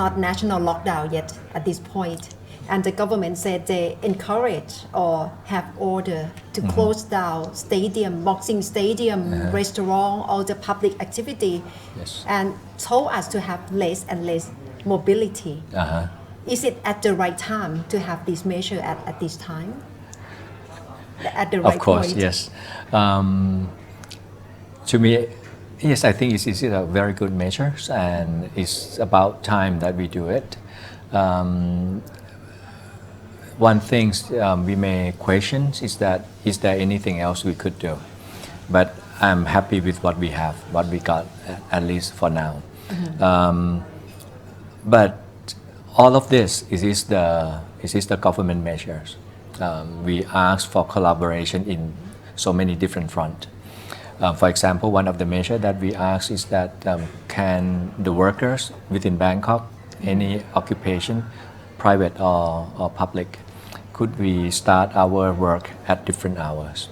not national lockdown yet at this point, and the government said they encourage or have order to close down stadium, boxing stadium, restaurant, all the public activity, and told us to have less and less mobility. Is it at the right time to have this measure at this time? At the right Of course, point? yes. To me, yes, I think it's a very good measure, and it's about time that we do it. One thing we may question is there anything else we could do? But I'm happy with what we have, what we got, at least for now. But all of this is the government measures. We ask for collaboration in so many different fronts. For example, one of the measures that we ask is that can the workers within Bangkok, any occupation, private or public, could we start our work at different hours?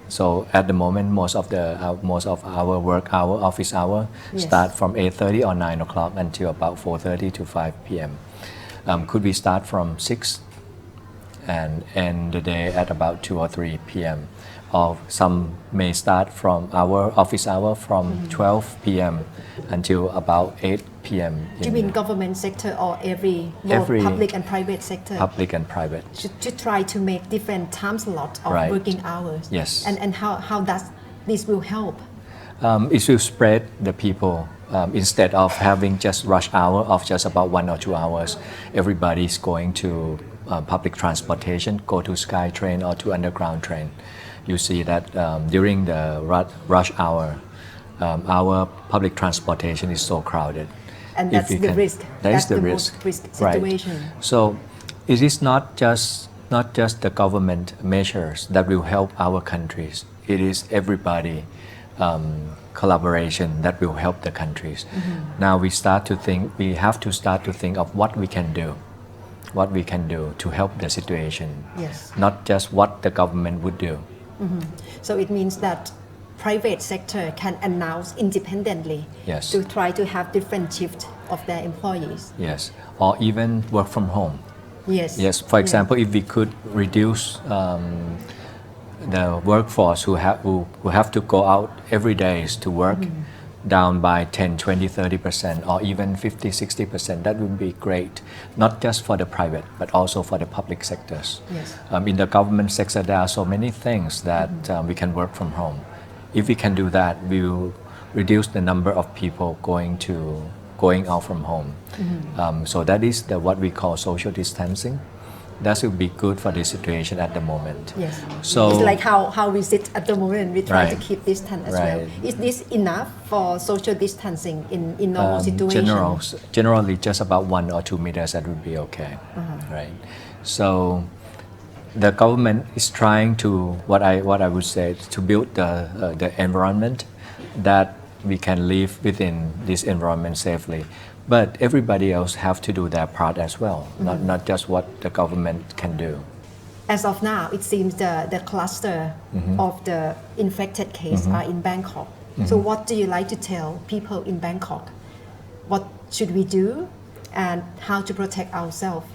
So at the moment, most of our work hour, office hour, start from 8:30 or 9 o'clock until about 4:30 to 5 p.m. Could we start from 6 and end the day at about 2 or 3 p.m.? Or some may start from our office hour from 12 p.m. until about 8 p.m. Do you mean government sector or every public and private sector? Public and private. To try to make different time slots of working hours. Yes. And how does this will help? It will spread the people. Instead of having just rush hour of just about 1 or 2 hours, everybody is going to public transportation, go to SkyTrain or to underground train. You see that during the rush hour, our public transportation is so crowded. And that's the risk. That's the risk situation. Right. So it is not just the government measures that will help our countries. It is everybody collaboration that will help the countries. Now we have to start to think of what we can do to help the situation. Yes. Not just what the government would do. So it means that private sector can announce independently to try to have different shift of their employees. Yes, or even work from home. Yes. Yes. For example, if we could reduce the workforce who have to go out every day to work down by 10, 20, 30% or even 50, 60%, that would be great. Not just for the private, but also for the public sectors. Yes. In the government sector, there are so many things that we can work from home. If we can do that, we will reduce the number of people going out from home. So that is what we call social distancing. That would be good for the situation at the moment. Yes. So it's like how we sit at the moment. We try to keep distance as well. Is this enough for social distancing in normal situations? Generally, just about 1 or 2 meters, that would be okay. Right. So the government is trying to what I would say to build the environment that we can live within this environment safely. But everybody else have to do their part as well, not just what the government can do. As of now, it seems the cluster of the infected case are in Bangkok. So what do you like to tell people in Bangkok? What should we do and how to protect ourselves?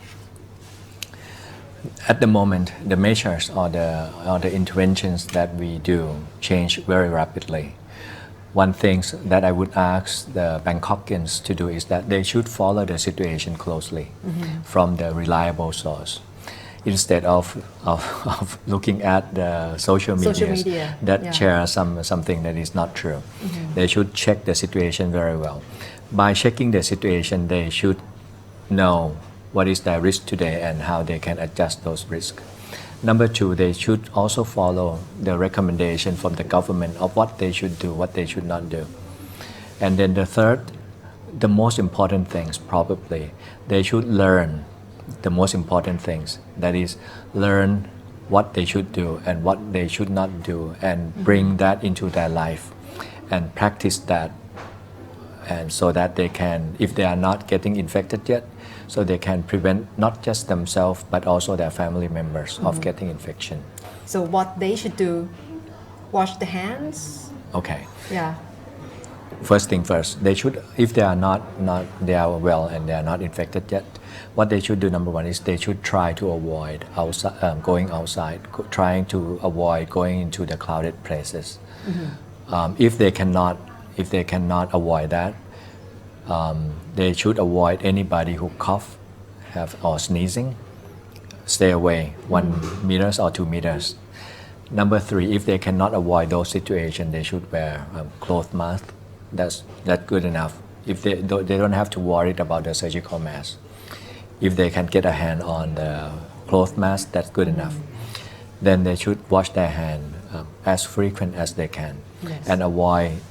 At the moment, the measures or the interventions that we do change very rapidly. One thing that I would ask the Bangkokians to do is that they should follow the situation closely from the reliable source. Instead of looking at the social media that share something that is not true. They should check the situation very well. By checking the situation, they should know what is their risk today and how they can adjust those risks. Number 2, they should also follow the recommendation from the government of what they should do, what they should not do. And then the third, the most important things probably, they should learn the most important things. That is, learn what they should do and what they should not do and bring that into their life and practice that. And so that they can, if they are not getting infected yet, so they can prevent not just themselves but also their family members of getting infection. So what they should do, wash the hands. Okay. Yeah. first thing first, they should, if they are not they are well and they are not infected yet, what they should do, number one, is they should try to avoid going outside, trying to avoid going into the crowded places. If they cannot avoid that, they should avoid anybody who cough, or sneezing. Stay away 1 meters or 2 meters. Number three, if they cannot avoid those situations, they should wear cloth mask. That's good enough. If they don't have to worry about the surgical mask. If they can get a hand on the cloth mask, that's good enough. Then they should wash their hand as frequent as they can, and avoid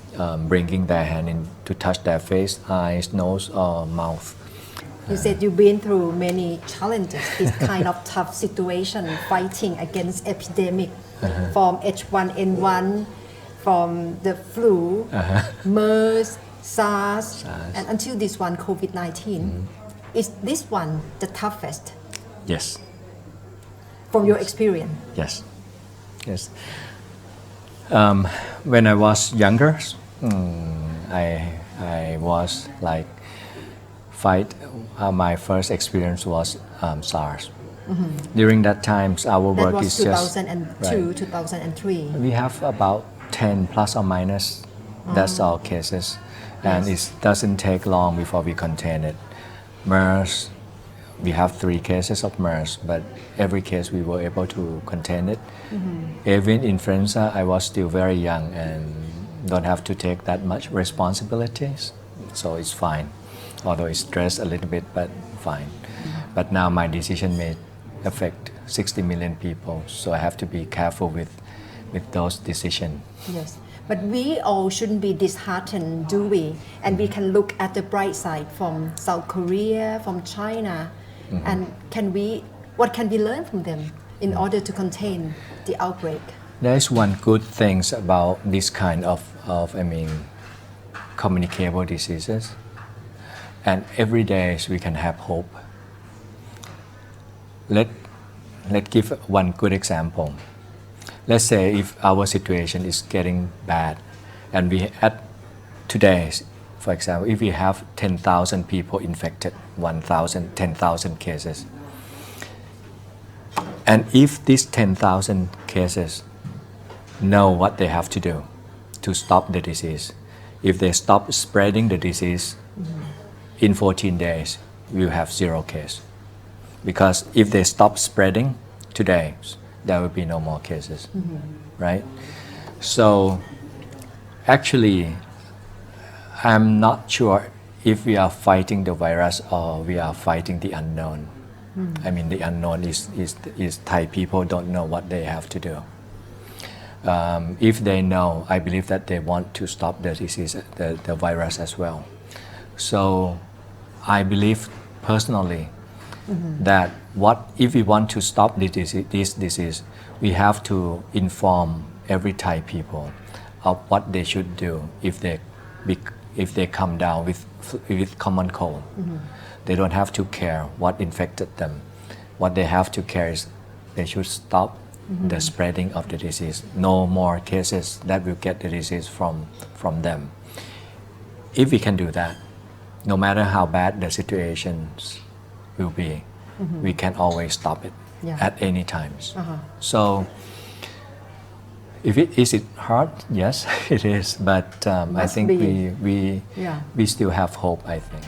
bringing their hand in to touch their face, eyes, nose, or mouth. You said you've been through many challenges, this kind of tough situation, fighting against epidemic, from H1N1, from the flu, MERS, SARS, and until this one, COVID-19. Is this one the toughest? Yes. From your experience? Yes. When I was younger, I was like my first experience was SARS. During that time, our work is just 2002, 2003. We have about 10 plus or minus. That's our cases, and it doesn't take long before we contain it. MERS, we have 3 cases of MERS, but every case we were able to contain it. Even influenza, I was still very young and don't have to take that much responsibilities, so it's fine. Although it's stressed a little bit, but fine. But now my decision may affect 60 million people, so I have to be careful with those decisions. Yes, but we all shouldn't be disheartened, do we? And we can look at the bright side from South Korea, from China, and what can we learn from them in order to contain the outbreak? There is one good thing about this kind of communicable diseases, and every day we can have hope. Let's give one good example. Let's say if our situation is getting bad, and today, for example, if we have 10,000 people infected, 10,000 cases, and if these 10,000 cases know what they have to do to stop the disease, if they stop spreading the disease, in 14 days, we'll have 0 case. Because if they stop spreading today, there will be no more cases, right? So actually, I'm not sure if we are fighting the virus or we are fighting the unknown. I mean, the unknown is Thai people don't know what they have to do. If they know, I believe that they want to stop the disease, the virus as well. So I believe personally that if we want to stop this disease, we have to inform every Thai people of what they should do if they come down with common cold. They don't have to care what infected them. What they have to care is they should stop the spreading of the disease. No more cases that will get the disease from them. If we can do that, no matter how bad the situations will be, we can always stop it at any times. So, is it hard? Yes, it is. But I think we still have hope, I think.